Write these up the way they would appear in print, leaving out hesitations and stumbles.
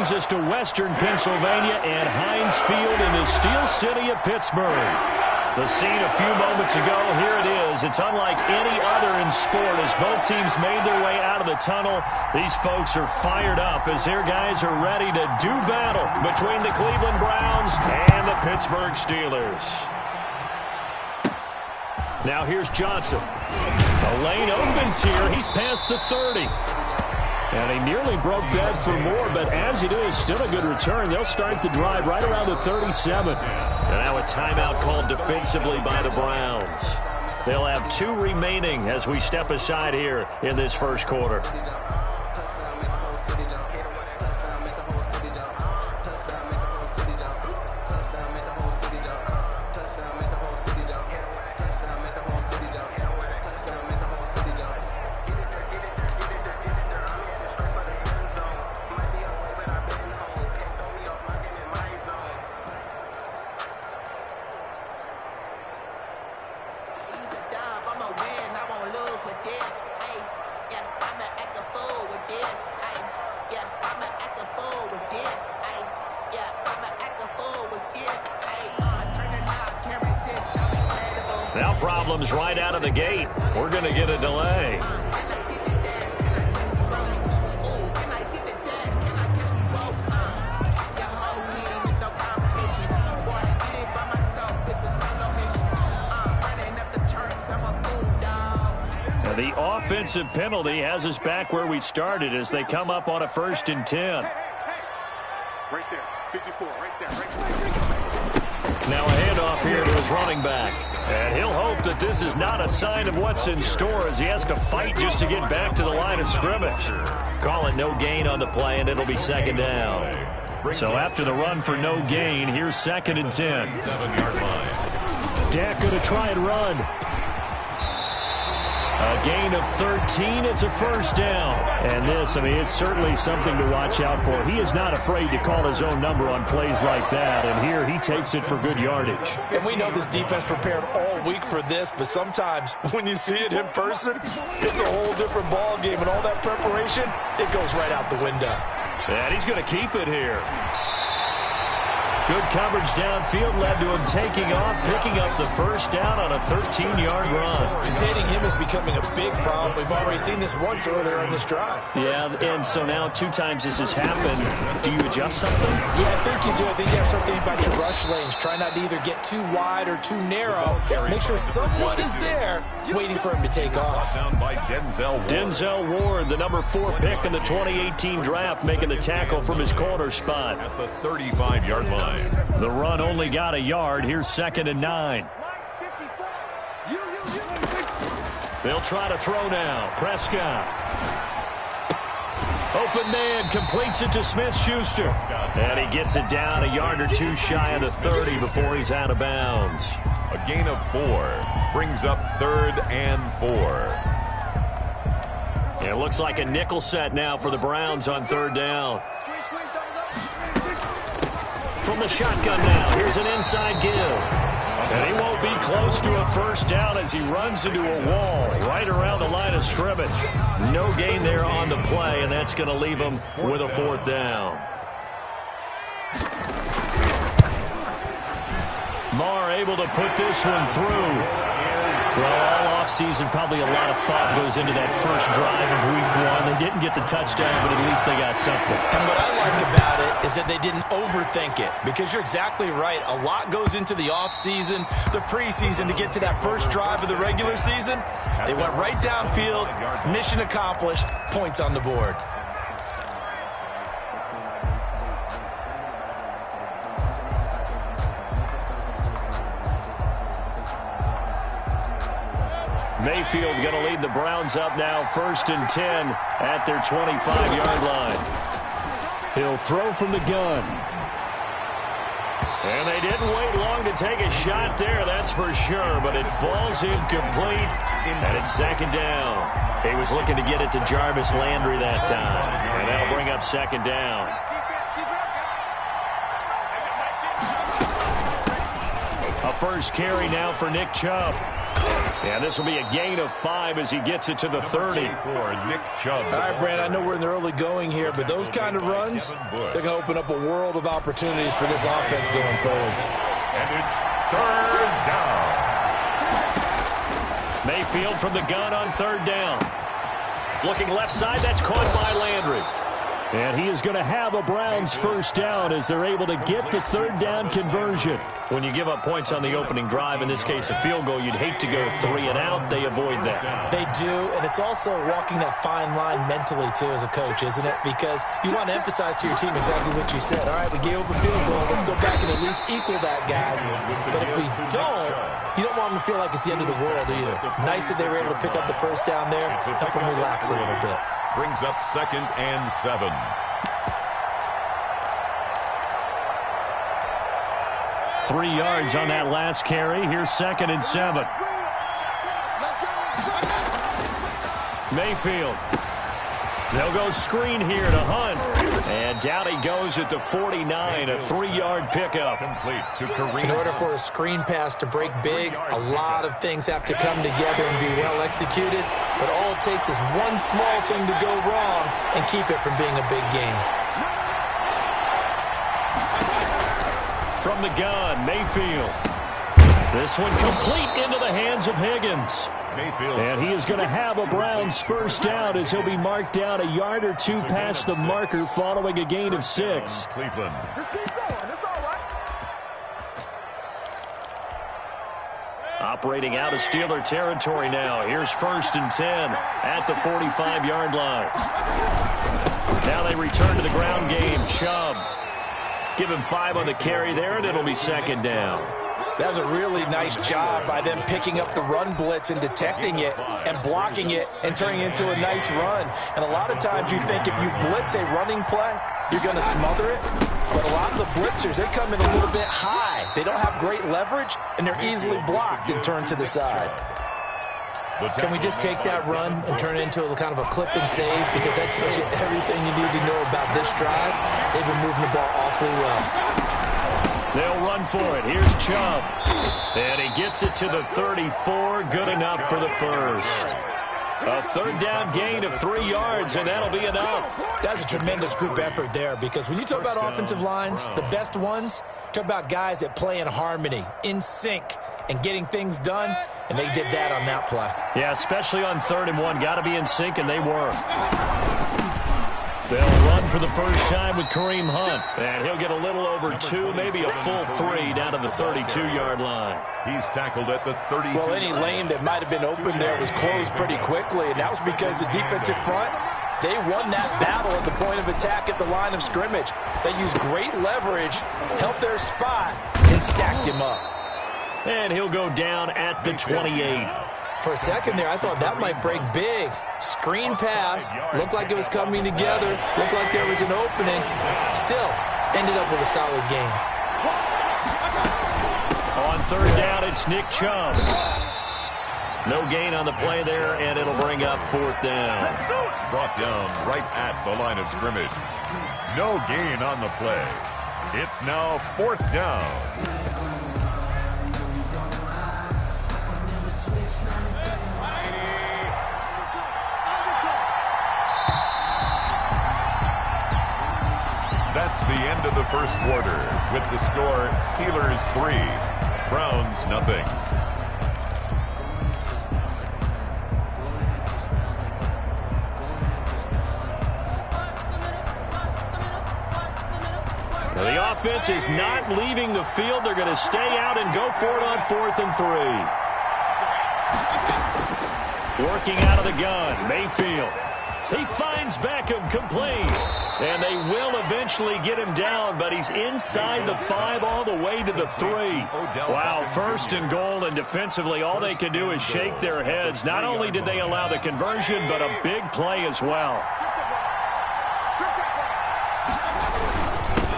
brings us to Western Pennsylvania and Heinz Field in the Steel City of Pittsburgh. The scene a few moments ago, here it is. It's unlike any other in sport as both teams made their way out of the tunnel. These folks are fired up as their guys are ready to do battle between the Cleveland Browns and the Pittsburgh Steelers. Now here's Johnson. The lane opens here. He's past the 30. And he nearly broke that for more, but as it is, still a good return. They'll start the drive right around the 37. And now a timeout called defensively by the Browns. They'll have 2 remaining as we step aside here in this first quarter. Now problems right out of the gate. We're going to get a delay. The offensive penalty has us back where we started as they come up on a 1st and 10. Right there, 54, right there, right there. Now a handoff here to his running back. And he'll hope that this is not a sign of what's in store as he has to fight just to get back to the line of scrimmage. Call it no gain on the play, and it'll be 2nd down. So after the run for no gain, here's 2nd and 10. 7-yard line. Dak going to try and run. A gain of 13. It's a 1st down. And this, I mean, it's certainly something to watch out for. He is not afraid to call his own number on plays like that. And here he takes it for good yardage. And we know this defense prepared all week for this, but sometimes when you see it in person, it's a whole different ball game. And all that preparation, it goes right out the window. And he's going to keep it here. Good coverage downfield led to him taking off, picking up the 1st down on a 13-yard run. Containing him is becoming a big problem. We've already seen this once earlier on this drive. Yeah, and so now 2 times this has happened. Do you adjust something? Yeah, I think you do. I think you have something about your rush lanes. Try not to either get too wide or too narrow. Make sure someone is there waiting for him to take off. Down by Denzel Ward, the number 4 pick in the 2018 draft, making the tackle from his corner spot. At the 35-yard line. The run only got a yard. Here's 2nd and 9. They'll try to throw now. Prescott. Open man completes it to Smith-Schuster. And he gets it down a yard or 2 shy of the 30 before he's out of bounds. A gain of 4 brings up 3rd and 4. It looks like a nickel set now for the Browns on 3rd down. From the shotgun now, here's an inside give. And he won't be close to a 1st down as he runs into a wall right around the line of scrimmage. No gain there on the play, and that's going to leave him with a 4th down. Marr able to put this one through. Well, all offseason, probably a lot of thought goes into that first drive of Week 1. They didn't get the touchdown, but at least they got something. And what I like about it is that they didn't overthink it, because you're exactly right. A lot goes into the offseason, the preseason, to get to that first drive of the regular season. They went right downfield, mission accomplished, points on the board. Mayfield going to lead the Browns up now, 1st and 10 at their 25-yard line. He'll throw from the gun. And they didn't wait long to take a shot there, that's for sure, but it falls incomplete, and it's 2nd down. He was looking to get it to Jarvis Landry that time, and that'll bring up 2nd down. A 1st carry now for Nick Chubb. And this will be a gain of 5 as he gets it to the 30. Nick Chubb. All right, Brand, I know we're in the early going here, but those kind of runs, they're going to open up a world of opportunities for this offense going forward. And it's third down. Mayfield from the gun on third down. Looking left side, that's caught by Landry. And he is going to have a Browns first down as they're able to get the third down conversion. When you give up points on the opening drive, in this case a field goal, you'd hate to go 3 and out. They avoid that. They do, and it's also walking that fine line mentally, too, as a coach, isn't it? Because you want to emphasize to your team exactly what you said. All right, we gave up a field goal. Let's go back and at least equal that, guys. But if we don't, you don't want them to feel like it's the end of the world either. Nice that they were able to pick up the first down there, help them relax a little bit. Brings up 2nd and 7. Three yards on that last carry. Here's 2nd and 7. Mayfield. They'll go screen here to Hunt. And down he goes at the 49, a 3-yard pickup. Complete to Kareem. In order for a screen pass to break big, a lot of things have to come together and be well executed. But all it takes is one small thing to go wrong and keep it from being a big game. From the gun, Mayfield. This one complete into the hands of Higgins. Mayfield. And he is going to have a Browns first down as he'll be marked down a yard or 2 past the marker following a gain of 6. Cleveland. Just keep going. It's all right. Operating out of Steeler territory now. Here's 1st and 10 at the 45-yard line. Now they return to the ground game. Chubb. Give him 5 on the carry there, and it'll be 2nd down. That was a really nice job by them picking up the run blitz and detecting it and blocking it and turning it into a nice run. And a lot of times you think if you blitz a running play, you're going to smother it. But a lot of the blitzers, they come in a little bit high. They don't have great leverage, and they're easily blocked and turned to the side. Can we just take that run and turn it into a kind of a clip and save? Because that tells you everything you need to know about this drive. They've been moving the ball awfully well. They'll run for it. Here's Chubb. And he gets it to the 34. Good enough for the first. A third down gain of 3 yards, and that'll be enough. That's a tremendous group effort there, because when you talk about offensive lines, the best ones, talk about guys that play in harmony, in sync, and getting things done, and they did that on that play. Yeah, especially on 3rd and 1. Got to be in sync, and they were. They'll run for the first time with Kareem Hunt. And he'll get a little over 2, maybe a full 3 down to the 32-yard line. He's tackled at the 32. Well, any lane that might have been open there was closed pretty quickly, and that was because the defensive front, they won that battle at the point of attack at the line of scrimmage. They used great leverage, helped their spot, and stacked him up. And he'll go down at the 28. For a second there, I thought that might break big. Screen pass. Looked like it was coming together. Looked like there was an opening. Still, ended up with a solid game. On 3rd down, it's Nick Chubb. No gain on the play there, and it'll bring up 4th down. Brought down right at the line of scrimmage. No gain on the play. It's now 4th down. That's the end of the first quarter with the score Steelers 3, Browns nothing. Now the offense is not leaving the field. They're going to stay out and go for it on 4th and 3. Working out of the gun, Mayfield. He finds Beckham complete. And they will eventually get him down, but he's inside the 5 all the way to the 3. Wow, 1st and goal, and defensively all they can do is shake their heads. Not only did they allow the conversion, but a big play as well.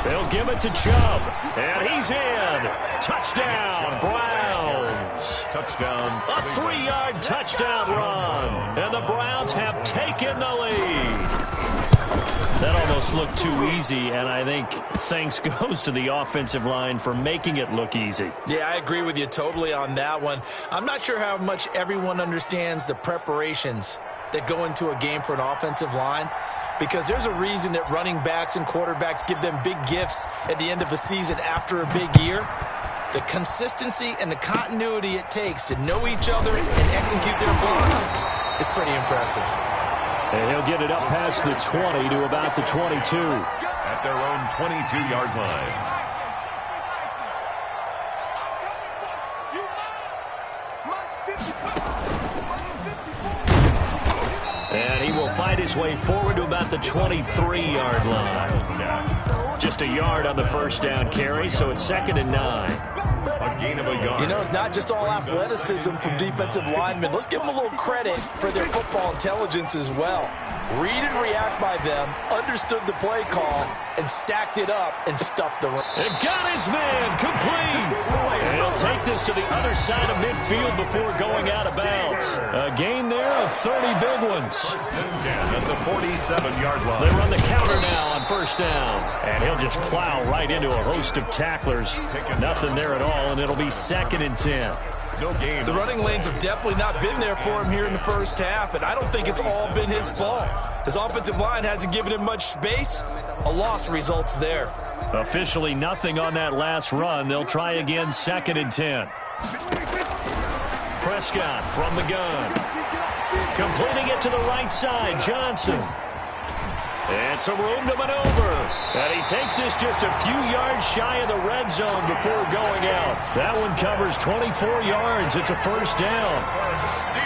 They'll give it to Chubb, and he's in. Touchdown, Browns. Touchdown. A 3-yard touchdown run, and the Browns have taken the lead. That almost looked too easy, and I think thanks goes to the offensive line for making it look easy. Yeah, I agree with you totally on that one. I'm not sure how much everyone understands the preparations that go into a game for an offensive line, because there's a reason that running backs and quarterbacks give them big gifts at the end of the season after a big year. The consistency and the continuity it takes to know each other and execute their blocks is pretty impressive. And he'll get it up past the 20 to about the 22. At their own 22-yard line. And he will fight his way forward to about the 23-yard line. Just a yard on the first down carry, so it's 2nd and 9. A gain of a yard. You know, it's not just all athleticism from defensive linemen. Let's give them a little credit for their football intelligence as well. Read and react by them, understood the play call, and stacked it up and stuffed the run. And got his man complete. And he'll take this to the other side of midfield before going out of bounds. A gain there of 30 big ones. 1st and 10 at the 47-yard line. They run the counter now on 1st down. And he'll just plow right into a host of tacklers. Nothing there at all, and it'll be 2nd and 10. No gain. The running lanes have definitely not been there for him here in the first half, and I don't think it's all been his fault. His offensive line hasn't given him much space. A loss results there. Officially nothing on that last run. They'll try again, 2nd and 10. Prescott from the gun. Completing it to the right side, Johnson. And some room to maneuver. And he takes this just a few yards shy of the red zone before going out. That one covers 24 yards. It's a 1st down.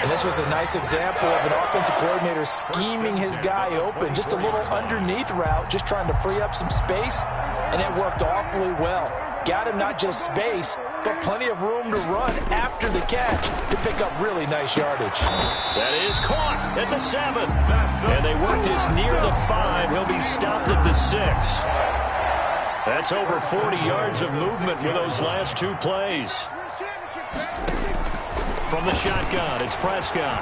And this was a nice example of an offensive coordinator scheming his guy open. Just a little underneath route, just trying to free up some space. And it worked awfully well. Got him not just space, but plenty of room to run after the catch to pick up really nice yardage. That is caught at the 7. And they work this near the 5. He'll be stopped at the 6. That's over 40 yards of movement with those last 2 plays. From the shotgun, it's Prescott.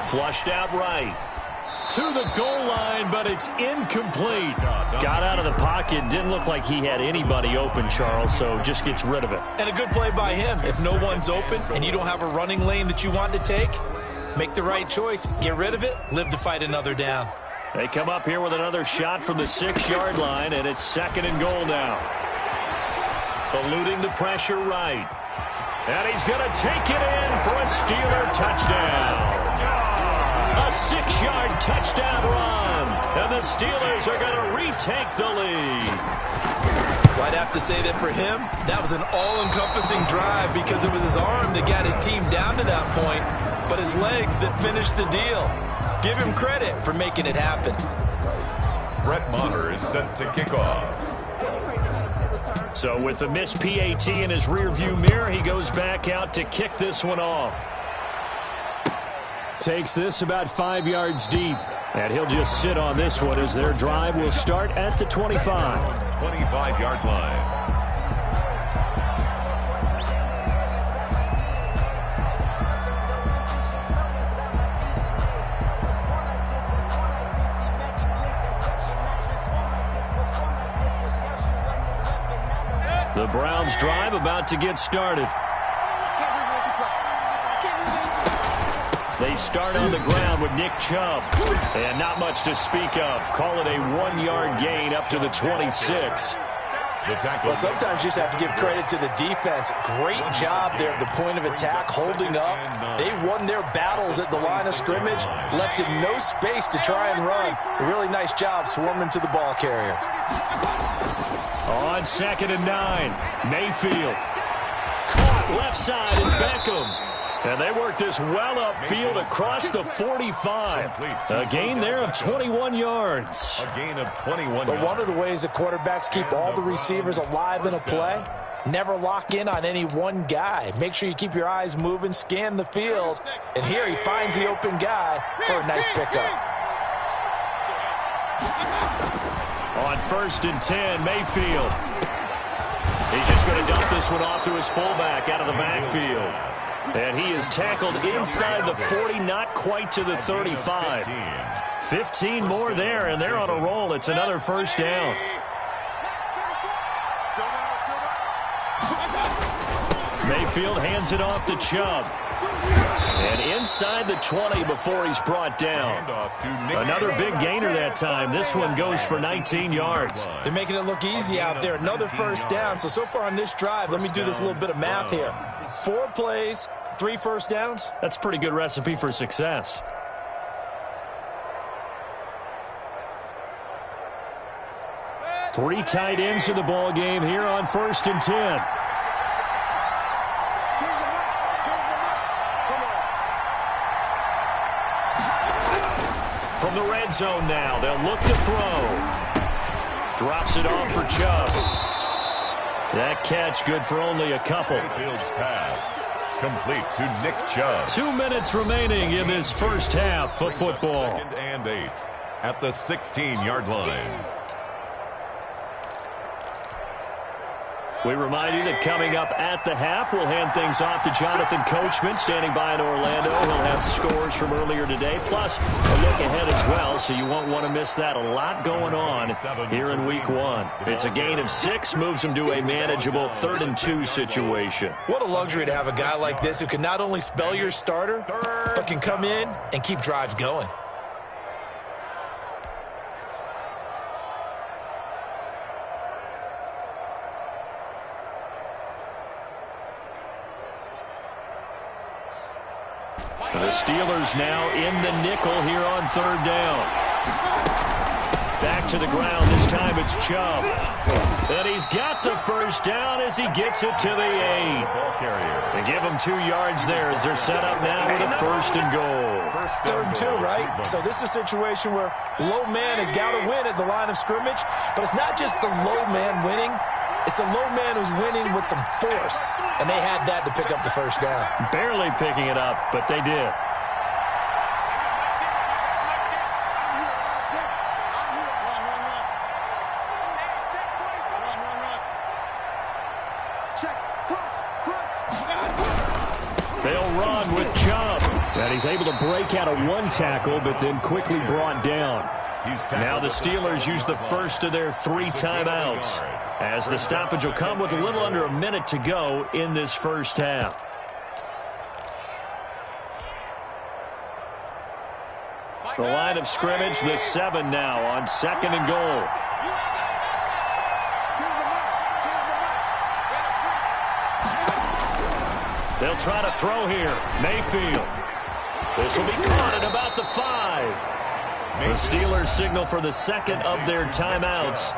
Flushed out right. To the goal line, but it's incomplete. Got out of the pocket. Didn't look like he had anybody open, Charles, so just gets rid of it. And a good play by him. If no one's open and you don't have a running lane that you want to take, make the right choice. Get rid of it. Live to fight another down. They come up here with another shot from the 6-yard line, and it's 2nd and goal now. Eluding the pressure right. And he's going to take it in for a Steeler touchdown. A 6-yard touchdown run. And the Steelers are going to retake the lead. I'd have to say that for him, that was an all-encompassing drive because it was his arm that got his team down to that point, but his legs that finished the deal. Give him credit for making it happen. Brett Maher is set to kick off. So with the missed PAT in his rearview mirror, he goes back out to kick this one off. Takes this about 5 yards deep. And he'll just sit on this one as their drive will start at the 25. 25-yard line. The Browns drive about to get started. They start on the ground with Nick Chubb. And not much to speak of. Call it a 1-yard gain up to the 26. Well, sometimes you just have to give credit to the defense. Great job there at the point of attack, holding up. They won their battles at the line of scrimmage, left in no space to try and run. A really nice job swarming to the ball carrier. On 2nd and 9, Mayfield. Caught left side is Beckham. And they work this well upfield across the 45. A gain there of 21 yards. A gain of 21 But yards. one of the ways the quarterbacks keep all the receivers alive in a play, never lock in on any one guy. Make sure you keep your eyes moving, scan the field. And here he finds the open guy for a nice pickup. On 1st and 10, Mayfield. He's just going to dump this one off to his fullback out of the backfield. And he is tackled inside the 40, not quite to the 35. 15 more there, and they're on a roll. It's another first down. Mayfield hands it off to Chubb. And inside the 20 before he's brought down. Another big gainer that time. This one goes for 19 yards. They're making it look easy out there. Another first down. So far on this drive, let me do this little bit of math here. 4 plays, 3 first downs. That's a pretty good recipe for success. Three tight ends in the ball game here on 1st and 10. From the red zone now, they'll look to throw. Drops it off for Chubb. That catch good for only a couple. Field's pass complete to Nick Chubb. 2 minutes remaining in this first half of football. 2nd and 8 at the 16-yard line. We remind you that coming up at the half, we'll hand things off to Jonathan Coachman, standing by in Orlando. He'll have scores from earlier today, plus a look ahead as well, so you won't want to miss that. A lot going on here in Week 1. It's a gain of 6, moves him to a manageable 3rd and 2 situation. What a luxury to have a guy like this who can not only spell your starter, but can come in and keep drives going. The Steelers now in the nickel here on 3rd down. Back to the ground. This time it's Chubb. And he's got the first down as he gets it to the 8. They give him 2 yards there as they're set up now with a 1st and goal. 3rd and 2, right? So this is a situation where low man has got to win at the line of scrimmage. But it's not just the low man winning. It's the low man who's winning with some force. And they had that to pick up the first down. Barely picking it up, but they did. They'll run with Chubb. And he's able to break out of 1 tackle, but then quickly brought down. Now the Steelers use the first of their 3 timeouts, as the stoppage will come with a little under a minute to go in this first half. The line of scrimmage, the 7 now on 2nd and goal. They'll try to throw here. Mayfield. This will be caught at about the 5. The Steelers signal for the 2nd of their timeouts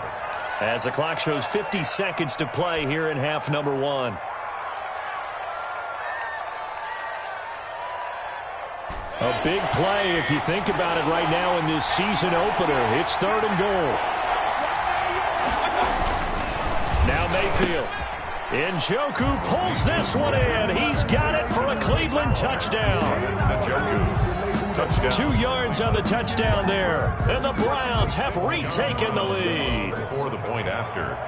as the clock shows 50 seconds to play here in half number 1. A big play if you think about it right now in this season opener. It's 3rd and goal. Now Mayfield. Njoku pulls this one in. He's got it for a Cleveland touchdown. Touchdown. 2 yards on the touchdown there. And the Browns have retaken the lead. For the point after.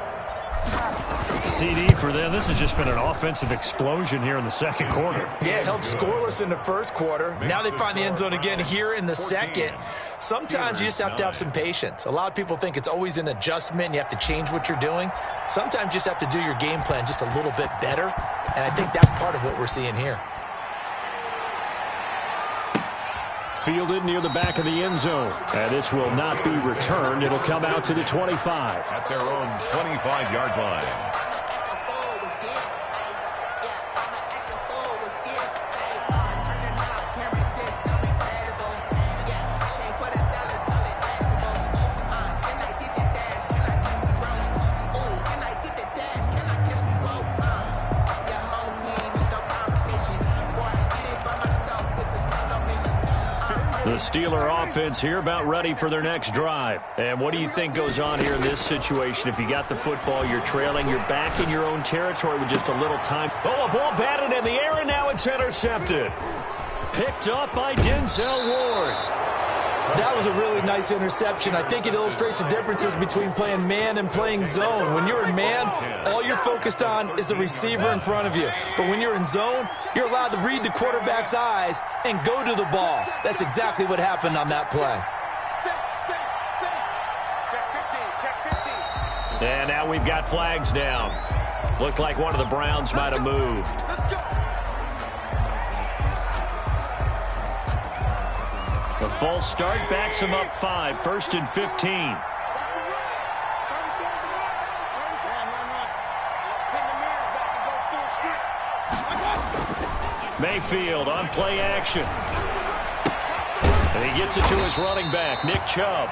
CD for them. This has just been an offensive explosion here in the 2nd quarter. Yeah, held scoreless in the 1st quarter. Now they find the end zone again here in the 2nd. Sometimes you just have to have some patience. A lot of people think it's always an adjustment. You have to change what you're doing. Sometimes you just have to do your game plan just a little bit better. And I think that's part of what we're seeing here. Fielded near the back of the end zone. And this will not be returned. It'll come out to the 25. At their own 25-yard line. The Steeler offense here about ready for their next drive. And what do you think goes on here in this situation? If you got the football, you're trailing, you're back in your own territory with just a little time. Oh, a ball batted in the air, and now it's intercepted. Picked up by Denzel Ward. That was a really nice interception. I think it illustrates the differences between playing man and playing zone. When you're in man, all you're focused on is the receiver in front of you. But when you're in zone, you're allowed to read the quarterback's eyes and go to the ball. That's exactly what happened on that play. And now we've got flags down. Looked like one of the Browns might have moved. The false start backs him up 5, 1st and 15. Mayfield on play action. And he gets it to his running back, Nick Chubb.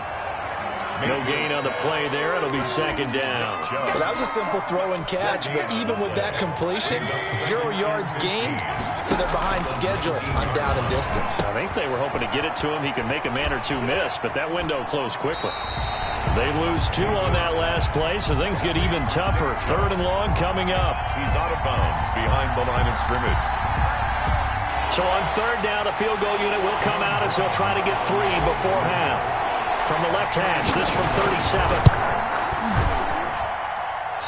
No gain on the play there. It'll be 2nd down. Well, that was a simple throw and catch, but even with that completion, 0 yards gained, so they're behind schedule on down and distance. I think they were hoping to get it to him. He can make a man or two miss, but that window closed quickly. They lose 2 on that last play, so things get even tougher. 3rd and long coming up. He's out of bounds behind the line of scrimmage. So on 3rd down, a field goal unit will come out as they'll try to get 3 before half. From the left hash, this from 37.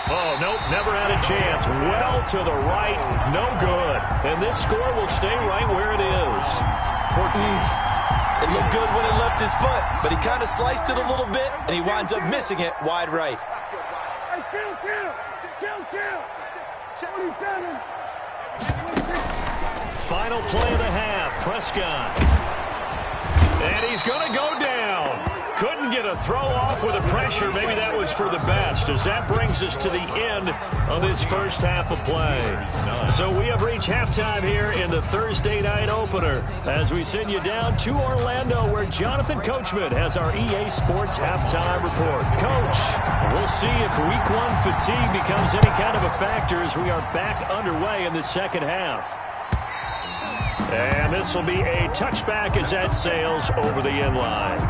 Oh, nope, never had a chance. Well to the right, no good. And this score will stay right where it is. 14. It looked good when it left his foot, but he kind of sliced it a little bit, and he winds up missing it wide right. Hey, kill. 77. Final play of the half, Prescott. And he's going to go down. Couldn't get a throw off with the pressure. Maybe that was for the best, as that brings us to the end of this first half of play. So we have reached halftime here in the Thursday night opener as we send you down to Orlando, where Jonathan Coachman has our EA Sports halftime report. Coach, we'll see if week 1 fatigue becomes any kind of a factor as we are back underway in the second half. And this will be a touchback as that sails over the end line.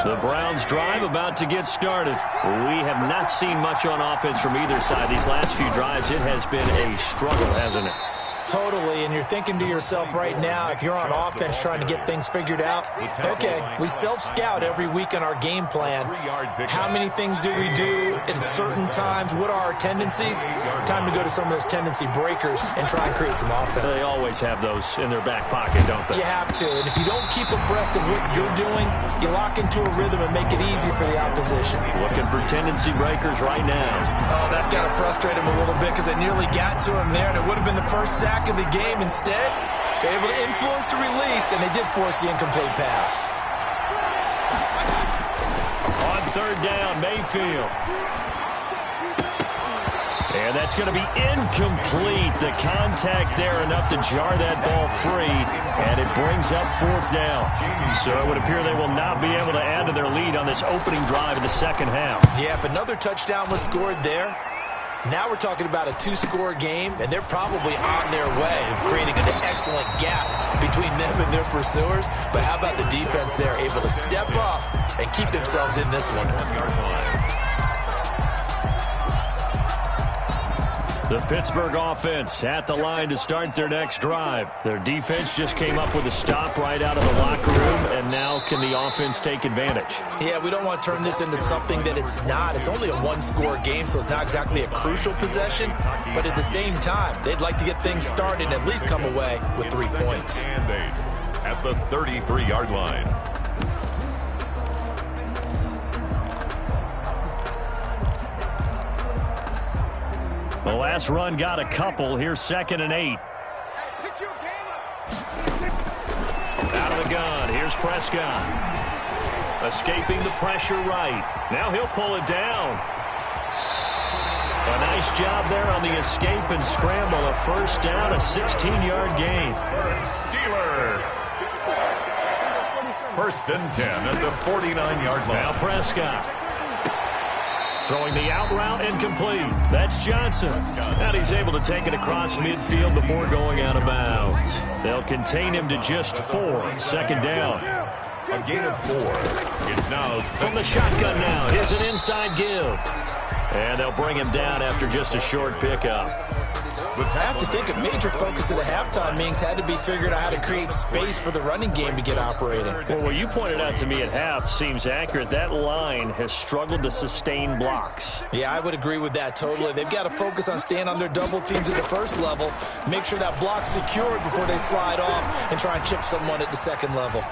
The Browns drive about to get started. We have not seen much on offense from either side. These last few drives, it has been a struggle, hasn't it? Totally, and you're thinking to yourself right now, if you're on offense trying to get things figured out, okay, we self-scout every week on our game plan. How many things do we do at certain times? What are our tendencies? Time to go to some of those tendency breakers and try and create some offense. They always have those in their back pocket, don't they? You have to, and if you don't keep abreast of what you're doing, you lock into a rhythm and make it easy for the opposition. Looking for tendency breakers right now. Oh, that's got to frustrate him a little bit because they nearly got to him there, and it would have been the first sack of the game. Instead, they're able to influence the release, and they did force the incomplete pass. On 3rd down, Mayfield. And that's going to be incomplete. The contact there enough to jar that ball free, and it brings up 4th down. So it would appear they will not be able to add to their lead on this opening drive in the second half. Yeah, if another touchdown was scored there, now we're talking about a 2-score game, and they're probably on their way of creating an excellent gap between them and their pursuers. But how about the defense there, able to step up and keep themselves in this one? The Pittsburgh offense at the line to start their next drive. Their defense just came up with a stop right out of the locker room, and now can the offense take advantage? Yeah, we don't want to turn this into something that it's not. It's only a 1-score game, so it's not exactly a crucial possession. But at the same time, they'd like to get things started and at least come away with 3 points. And 8 at the 33-yard line. The last run got a couple. Here's 2nd and 8. Out of the gun. Here's Prescott. Escaping the pressure right. Now he'll pull it down. A nice job there on the escape and scramble. A 1st down, a 16-yard gain. Steeler. 1st and 10 at the 49-yard line. Now Prescott. Throwing the out route incomplete. That's Johnson. And he's able to take it across midfield before going out of bounds. They'll contain him to just 4. 2nd down. A gain of 4. It's now from the shotgun now. Here's an inside give. And they'll bring him down after just a short pickup. I have to think a major focus of the halftime meetings had to be figuring out how to create space for the running game to get operating. Well, what you pointed out to me at half seems accurate. That line has struggled to sustain blocks. Yeah, I would agree with that totally. They've got to focus on staying on their double teams at the first level, make sure that block's secured before they slide off and try and chip someone at the second level.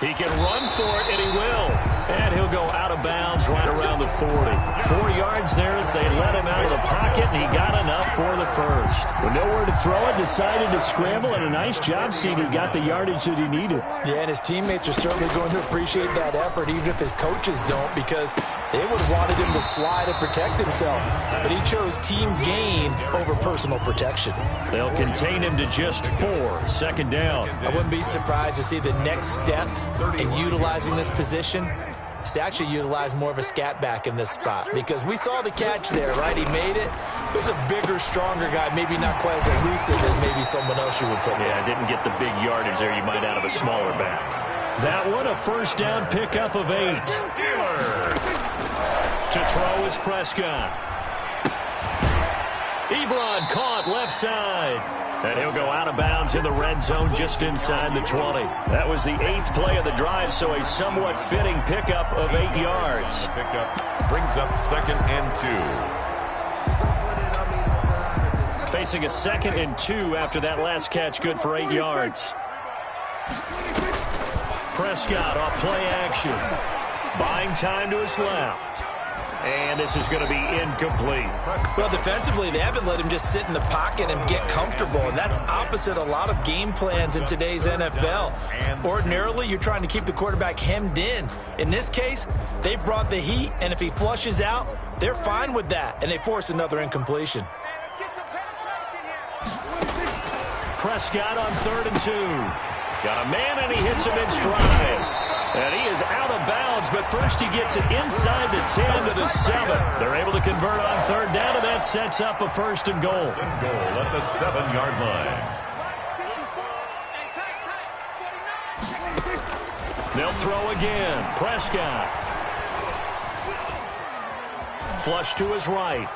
He can run for it, and he will. And he'll go out of bounds right around the 40. 4 yards there as they let him out of the pocket, and he got enough for the first. With nowhere to throw it, decided to scramble, and a nice job seeing he got the yardage that he needed. Yeah, and his teammates are certainly going to appreciate that effort, even if his coaches don't, because they would have wanted him to slide and protect himself. But he chose team gain over personal protection. They'll contain him to just 4. Second down. I wouldn't be surprised to see the next step in utilizing this position is to actually utilize more of a scat back in this spot, because we saw the catch there, right? He made it. It was a bigger, stronger guy, maybe not quite as elusive as maybe someone else you would put there. Yeah, didn't get the big yardage there you might out of a smaller back. That one, a first down pickup of 8. To throw is Prescott. EBlango caught left side. And he'll go out of bounds in the red zone just inside the 20. That was the 8th play of the drive, so a somewhat fitting pickup of 8 yards. Pickup brings up 2nd and 2. Facing a 2nd and 2 after that last catch, good for 8 yards. Prescott off play action. Buying time to his left. And this is going to be incomplete. Well, defensively, they haven't let him just sit in the pocket and get comfortable, and that's opposite a lot of game plans in today's NFL. Ordinarily, you're trying to keep the quarterback hemmed in. In this case, they brought the heat, and if he flushes out, they're fine with that, and they force another incompletion. Prescott on 3rd and 2. Got a man, and he hits him in stride. And he is out of bounds, but first he gets it inside the 10 to the 7. They're able to convert on 3rd down, and that sets up a 1st and goal. Goal at the 7-yard line. They'll throw again. Prescott. Flush to his right.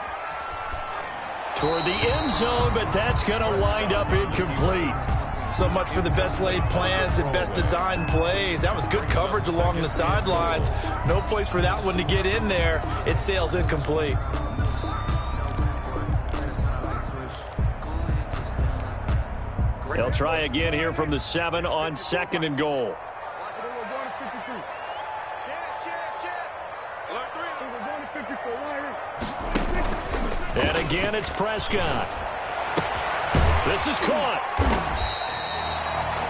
Toward the end zone, but that's going to wind up incomplete. So much for the best laid plans and best designed plays. That was good coverage along the sidelines. No place for that one to get in there. It sails incomplete. They'll try again here from the 7 on 2nd and goal. And again, it's Prescott. This is caught.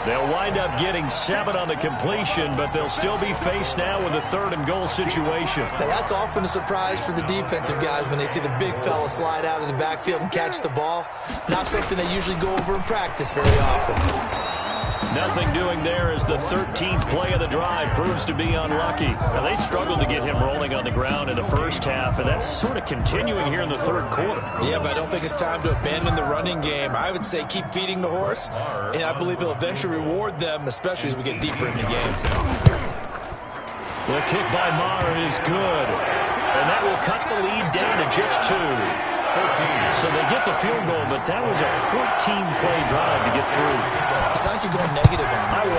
They'll wind up getting 7 on the completion, but they'll still be faced now with a 3rd and goal situation. Now, that's often a surprise for the defensive guys when they see the big fella slide out of the backfield and catch the ball. Not something they usually go over in practice very often. Nothing doing there as the 13th play of the drive proves to be unlucky. Now, they struggled to get him rolling on the ground in the first half, and that's sort of continuing here in the 3rd quarter. Yeah, but I don't think it's time to abandon the running game. I would say keep feeding the horse, and I believe he'll eventually reward them, especially as we get deeper in the game. The kick by Maher is good, and that will cut the lead down to just 2. 14. So they get the field goal, but that was a 14-play drive to get through. It's not like you're going negative on that.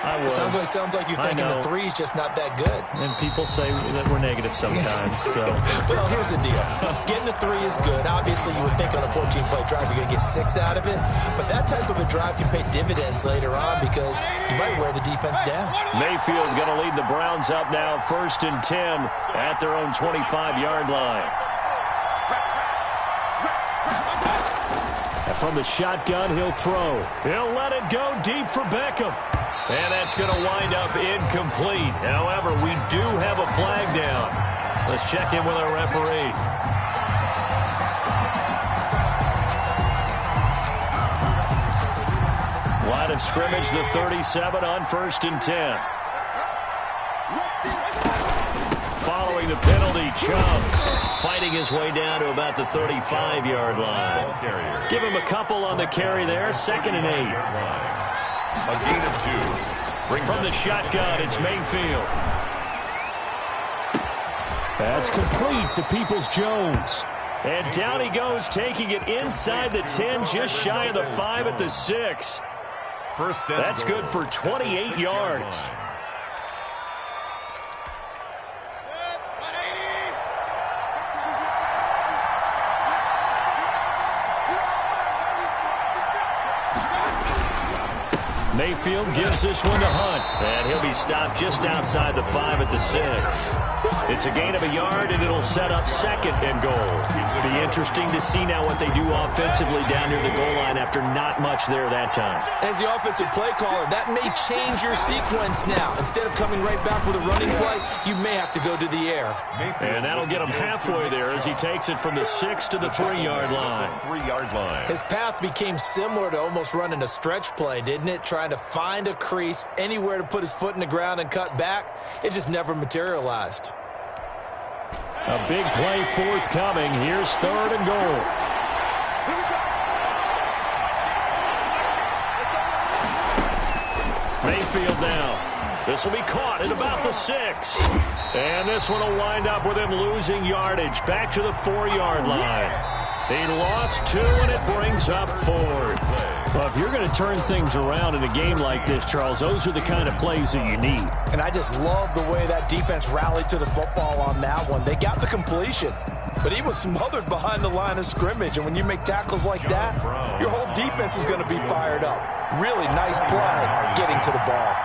I was. Sounds like you're thinking the 3's just not that good. And people say that we're negative sometimes. So. Well, here's the deal. Getting the 3 is good. Obviously, you would think on a 14-play drive you're going to get 6 out of it. But that type of a drive can pay dividends later on because you might wear the defense down. Mayfield going to lead the Browns up now, 1st and 10 at their own 25-yard line. From the shotgun, he'll throw. He'll let it go deep for Beckham. And that's going to wind up incomplete. However, we do have a flag down. Let's check in with our referee. Line of scrimmage, the 37 on 1st and 10. Following the penalty, Chubb fighting his way down to about the 35-yard line. Give him a couple on the carry there, 2nd and 8. A gain of 2. From the shotgun, it's Mayfield. That's complete to Peoples-Jones. And down he goes, taking it inside the 10, just shy of the 5 at the 6. First down. That's good for 28 yards. Mayfield gives this one to Hunt, and he'll be stopped just outside the 5 at the 6. It's a gain of a yard, and it'll set up 2nd and goal. It'll be interesting to see now what they do offensively down near the goal line after not much there that time. As the offensive play caller, that may change your sequence now. Instead of coming right back with a running play, you may have to go to the air. And that'll get him halfway there as he takes it from the 6 to the 3-yard line. 3-yard line. His path became similar to almost running a stretch play, didn't it? Trying to find a crease, anywhere to put his foot in the ground and cut back. It just never materialized. A big play forthcoming. Here's 3rd and goal. Mayfield now. This will be caught at about the 6. And this one will wind up with him losing yardage back to the 4-yard line. He lost 2, and it brings up 4th. Well, if you're going to turn things around in a game like this, Charles, those are the kind of plays that you need. And I just love the way that defense rallied to the football on that one. They got the completion, but he was smothered behind the line of scrimmage. And when you make tackles like that, your whole defense is going to be fired up. Really nice play getting to the ball.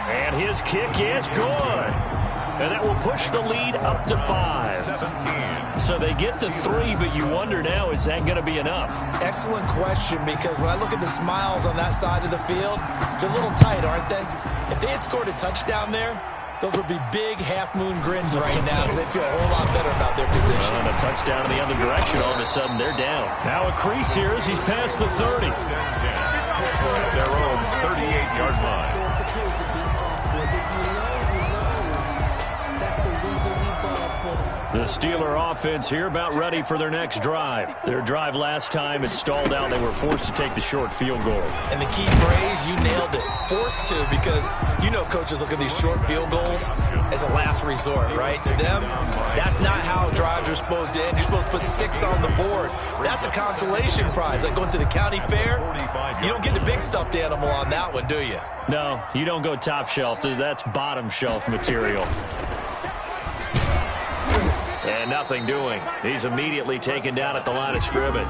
And his kick is good. And that will push the lead up to 5. 17. So they get to 3, but you wonder now, is that going to be enough? Excellent question, because when I look at the smiles on that side of the field, they're a little tight, aren't they? If they had scored a touchdown there, those would be big half-moon grins right now because they feel a whole lot better about their position. And a touchdown in the other direction, all of a sudden they're down. Now a crease here as he's past the 30. At their own 38-yard line. The Steeler offense here about ready for their next drive. Their drive last time, it stalled out. They were forced to take the short field goal. And the key phrase, you nailed it, forced to, because you know coaches look at these short field goals as a last resort, right? To them, that's not how drives are supposed to end. You're supposed to put 6 on the board. That's a consolation prize. Like going to the county fair, you don't get the big stuffed animal on that one, do you? No, you don't go top shelf. That's bottom shelf material. And nothing doing. He's immediately taken down at the line of scrimmage.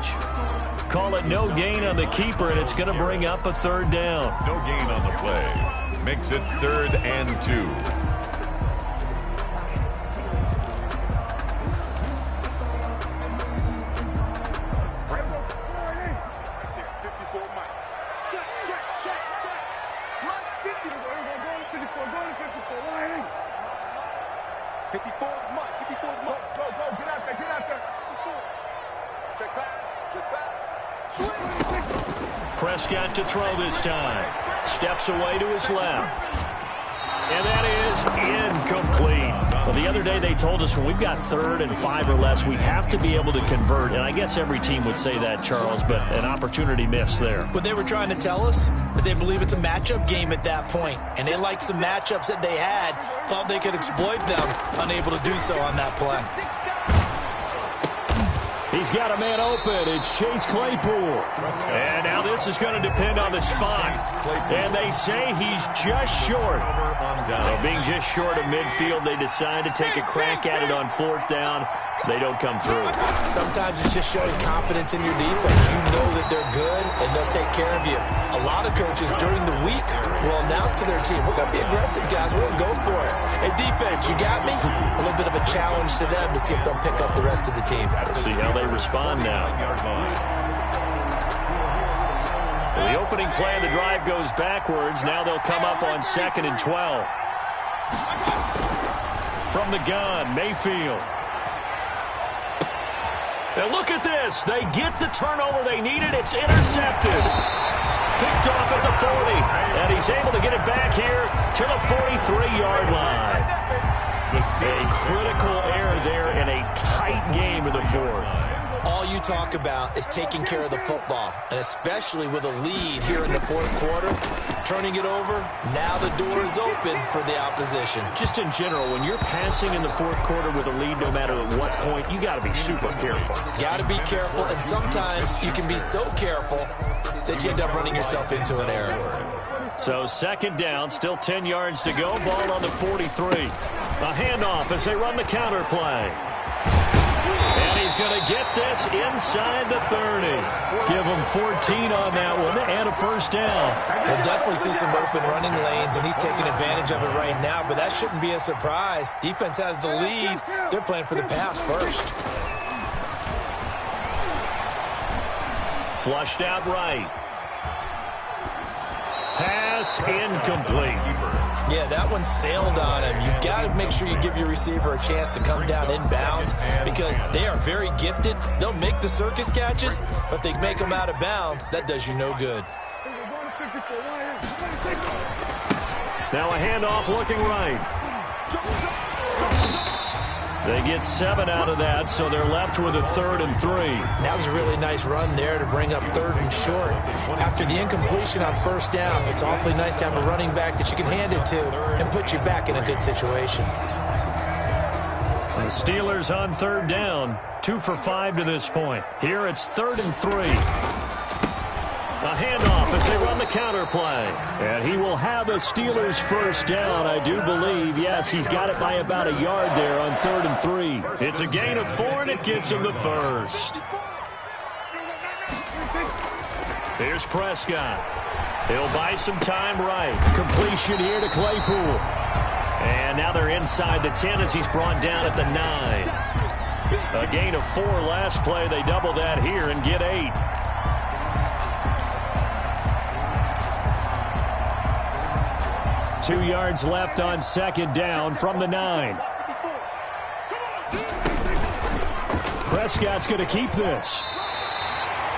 Call it no gain on the keeper, and it's going to bring up a 3rd down. No gain on the play. Makes it 3rd and 2. Prescott to throw this time. Steps away to his left. And that is incomplete. Well, the other day they told us when we've got 3rd and 5 or less, we have to be able to convert. And I guess every team would say that, Charles, but an opportunity missed there. What they were trying to tell us is they believe it's a matchup game at that point. And they liked some matchups that they had, thought they could exploit them, unable to do so on that play. He's got a man open. It's Chase Claypool. And now this is going to depend on the spot. And they say he's just short. Well, being just short of midfield, they decide to take a crack at it on 4th down. They don't come through. Sometimes it's just showing confidence in your defense. You know that they're good, and they'll take care of you. A lot of coaches during the week will announce to their team, we're going to be aggressive, guys. We're going to go for it. Hey, defense, you got me? A little bit of a challenge to them to see if they'll pick up the rest of the team. We'll see how they respond now. So the opening play of the drive goes backwards. Now they'll come up on 2nd and 12. From the gun, Mayfield. Now look at this. They get the turnover they needed. It's intercepted. Picked off at the 40. And he's able to get it back here to the 43-yard line. A critical error there in a tight game in the 4th. All you talk about is taking care of the football, and especially with a lead here in the fourth quarter, turning it over, now the door is open for the opposition. Just in general, when you're passing in the fourth quarter with a lead, no matter at what point, you got to be super careful. Got to be careful, and sometimes you can be so careful that you end up running yourself into an error. So second down, still 10 yards to go, ball on the 43. A handoff as they run the counter play. And he's going to get this inside the 30. Give him 14 on that one and a first down. We'll definitely see some open running lanes, and he's taking advantage of it right now, but that shouldn't be a surprise. Defense has the lead. They're playing for the pass first. Flushed out right. Pass incomplete. Yeah, that one sailed on him. You've got to make sure you give your receiver a chance to come down inbounds because they are very gifted. They'll make the circus catches, but they make them out of bounds. That does you no good. Now a handoff looking right. They get 7 out of that, so they're left with a 3rd and 3. That was a really nice run there to bring up 3rd and short. After the incompletion on first down, it's awfully nice to have a running back that you can hand it to and put you back in a good situation. The Steelers on 3rd down, 2 for 5 to this point. Here it's 3rd and 3. A handoff as they run the counter play. And he will have a Steelers first down, I do believe. Yes, he's got it by about a yard there on 3rd and 3. It's a gain of 4, and it gets him the first. Here's Prescott. He'll buy some time right. Completion here to Claypool. And now they're inside the 10 as he's brought down at the 9. A gain of 4 last play. They double that here and get 8. Two yards left on second down from the 9. Prescott's going to keep this.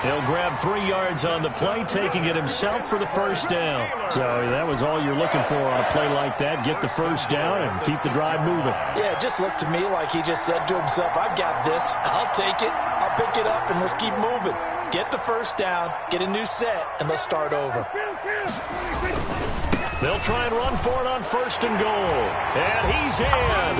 He'll grab 3 yards on the play, taking it himself for the first down. So that was all you're looking for on a play like that. Get the first down and keep the drive moving. Yeah, it just looked to me like he just said to himself, I've got this. I'll take it. I'll pick it up, and let's keep moving. Get the first down, get a new set, and let's start over. They'll try and run for it on 1st and goal. And he's in.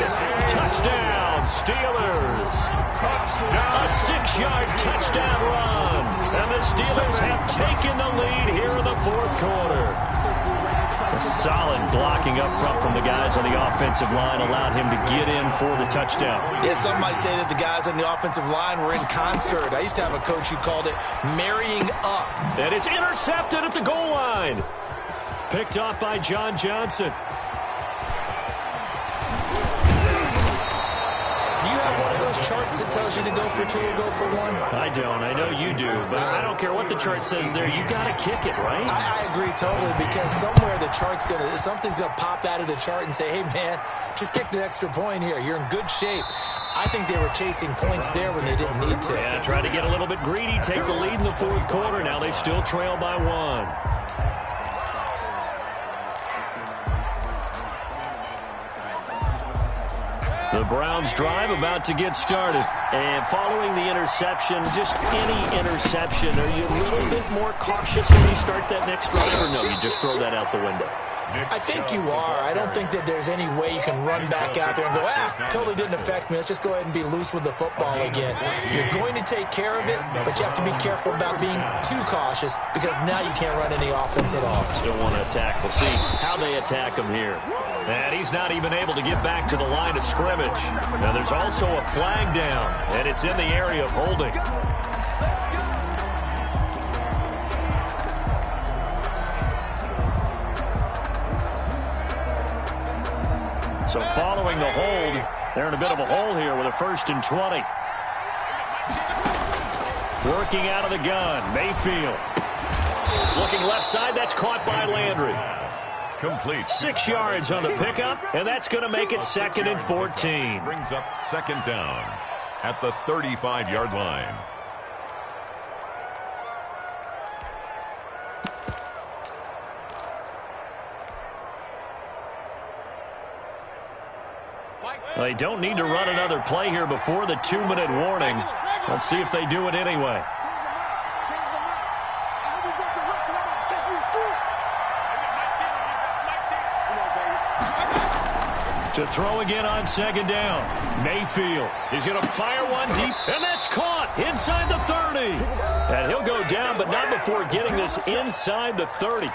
Touchdown, Steelers. A 6-yard touchdown run. And the Steelers have taken the lead here in the fourth quarter. A solid blocking up front from the guys on the offensive line allowed him to get in for the touchdown. Yeah, some might say that the guys on the offensive line were in concert. I used to have a coach who called it marrying up. And it's intercepted at the goal line. Picked off by John Johnson. Do you have one of those charts that tells you to go for 2 or go for 1? I don't. I know you do. But I don't care what the chart says there. You got to kick it, right? I agree totally because somewhere the chart's something's going to pop out of the chart and say, hey, man, just kick the extra point here. You're in good shape. I think they were chasing points there when they didn't need to. Yeah, try to get a little bit greedy, take the lead in the fourth quarter. Now they still trail by 1. The Browns drive about to get started. And following the interception, just any interception, are you a little bit more cautious when you start that next drive, or no, you just throw that out the window? I think you are. I don't think that there's any way you can run back out there and go, totally didn't affect me. Let's just go ahead and be loose with the football again. You're going to take care of it, but you have to be careful about being too cautious because now you can't run any offense at all. Still want to attack. We'll see how they attack him here. And he's not even able to get back to the line of scrimmage. Now there's also a flag down, and it's in the area of holding. So following the hold, they're in a bit of a hole here with a 1st and 20. Working out of the gun, Mayfield. Looking left side, that's caught by Landry. Complete. 6 yards on the pickup, and that's going to make it 2nd and 14. Brings up 2nd down at the 35-yard line. They don't need to run another play here before the 2-minute warning. Let's see if they do it anyway. To throw again on second down. Mayfield is going to fire one deep, and that's caught inside the 30. And he'll go down, but not before getting this inside the 30.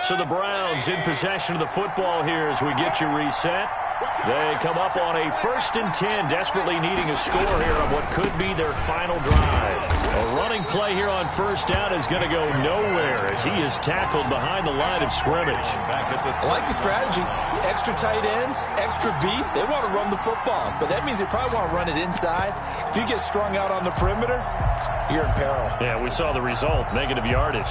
So the Browns in possession of the football here as we get you reset. They come up on a 1st and 10, desperately needing a score here on what could be their final drive. A running play here on 1st down is going to go nowhere as he is tackled behind the line of scrimmage. I like the strategy. Extra tight ends, extra beef. They want to run the football, but that means they probably want to run it inside. If you get strung out on the perimeter, you're in peril. Yeah, we saw the result, negative yardage.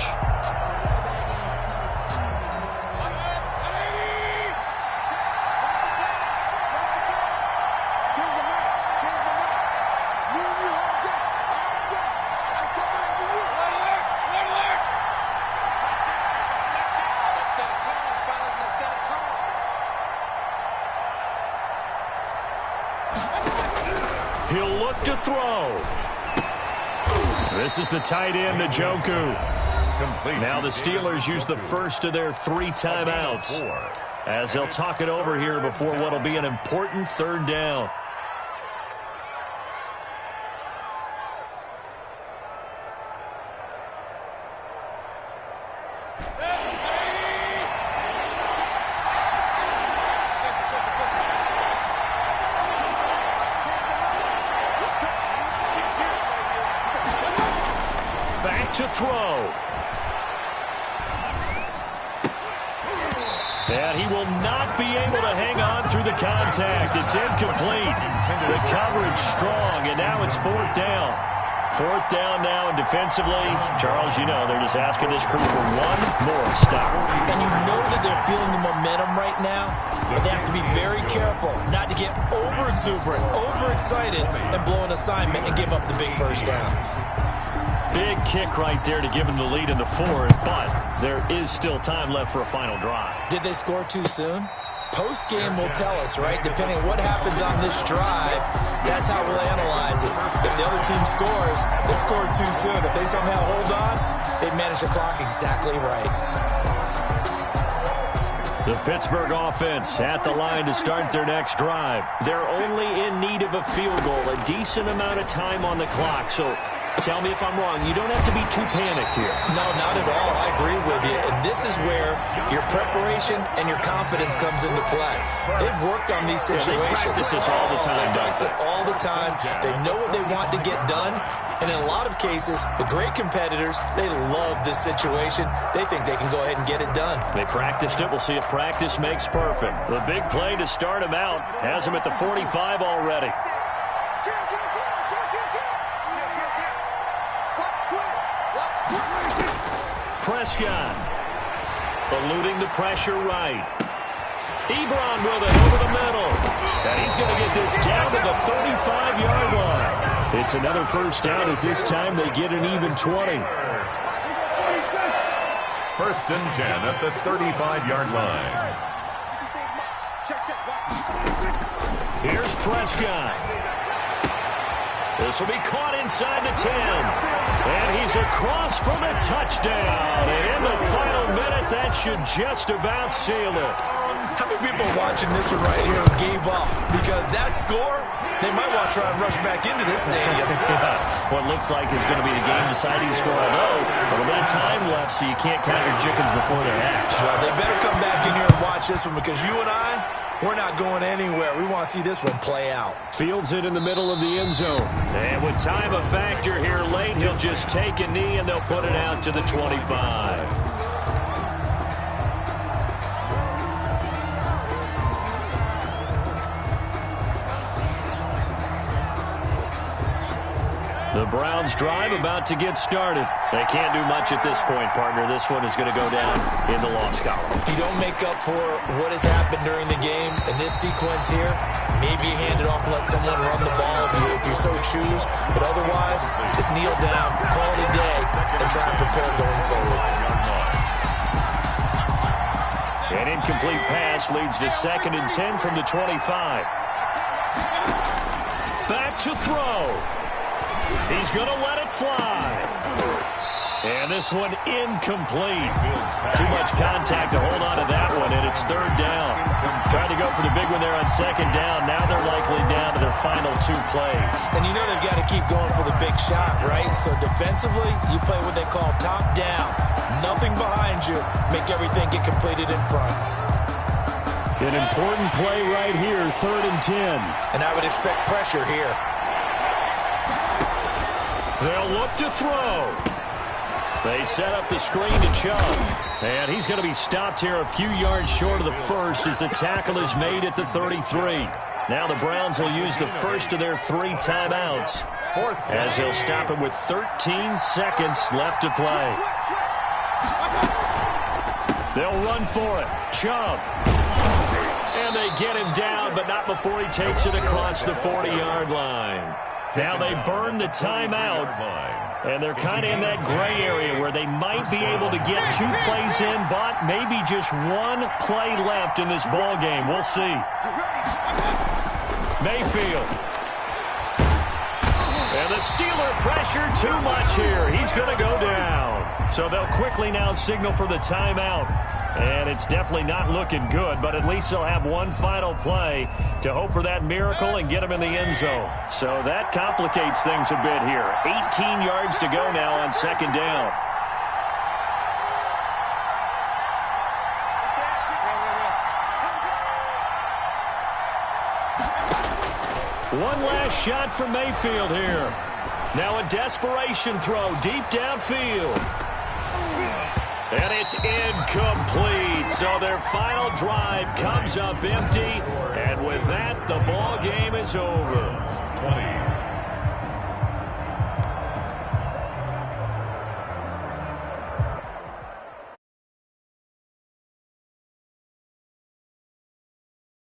He'll look to throw. This is the tight end, Njoku. Now the Steelers use the first of their 3 timeouts as they'll talk it over here before what will be an important 3rd down. To throw. And he will not be able to hang on through the contact. It's incomplete. The coverage strong, and now it's 4th down. 4th down now, and defensively, Charles, you know, they're just asking this crew for one more stop. And you know that they're feeling the momentum right now, but they have to be very careful not to get over-exuberant, overexcited, and blow an assignment and give up the big 1st down. Big kick right there to give them the lead in the 4th, but there is still time left for a final drive. Did they score too soon? Post-game will tell us, right? Depending on what happens on this drive, that's how we'll analyze it. If the other team scores, they scored too soon. If they somehow hold on, they manage the clock exactly right. The Pittsburgh offense at the line to start their next drive. They're only in need of a field goal, a decent amount of time on the clock, so tell me if I'm wrong. You don't have to be too panicked here. No, not at all. I agree with you. And this is where your preparation and your confidence comes into play. They've worked on these situations. Yeah, they practice this all the time. They practice it all the time. They know what they want to get done. And in a lot of cases, the great competitors, they love this situation. They think they can go ahead and get it done. They practiced it. We'll see if practice makes perfect. The big play to start him out has him at the 45 already. Prescott eluding the pressure right. EBron with it over the middle. And he's going to get this down to the 35-yard line. It's another 1st down as this time they get an even 20. 1st and 10 at the 35-yard line. Here's Prescott. This will be caught inside the 10. And he's across for the touchdown. And in the final minute, that should just about seal it. How many people are watching this one right here and gave up? Because that score, they might want to try and rush back into this stadium. What looks like is going to be the game-deciding score. Although, a little bit of time left, so you can't count your chickens before they're hatched. Well, they better come back in here and watch this one because you and I, we're not going anywhere. We want to see this one play out. Fields it in the middle of the end zone. And with time a factor here late, he'll just take a knee and they'll put it out to the 25. The Browns drive about to get started. They can't do much at this point, partner. This one is going to go down in the loss column. You don't make up for what has happened during the game in this sequence here. Maybe you hand it off and let someone run the ball if you so choose. But otherwise, just kneel down, call it a day, and try and prepare going forward. An incomplete pass leads to 2nd and 10 from the 25. Back to throw. He's going to let it fly. And this one incomplete. Too much contact to hold on to that one, and it's 3rd down. Trying to go for the big one there on 2nd down. Now they're likely down to their final 2 plays. And you know they've got to keep going for the big shot, right? So defensively, you play what they call top down. Nothing behind you. Make everything get completed in front. An important play right here, 3rd and 10. And I would expect pressure here. They'll look to throw. They set up the screen to Chubb. And he's going to be stopped here a few yards short of the first as the tackle is made at the 33. Now the Browns will use the first of their 3 timeouts as they'll stop him with 13 seconds left to play. They'll run for it. Chubb. And they get him down, but not before he takes it across the 40-yard line. Now they burn the timeout, and they're kind of in that gray area where they might be able to get 2 plays in, but maybe just 1 play left in this ball game. We'll see. Mayfield. And the Steeler pressure too much here. He's going to go down. So they'll quickly now signal for the timeout. And it's definitely not looking good, but at least they'll have 1 final play to hope for that miracle and get him in the end zone. So that complicates things a bit here. 18 yards to go now on 2nd down. One last shot for Mayfield here. Now a desperation throw deep downfield. And it's incomplete. So their final drive comes up empty. And with that, the ball game is over. 20.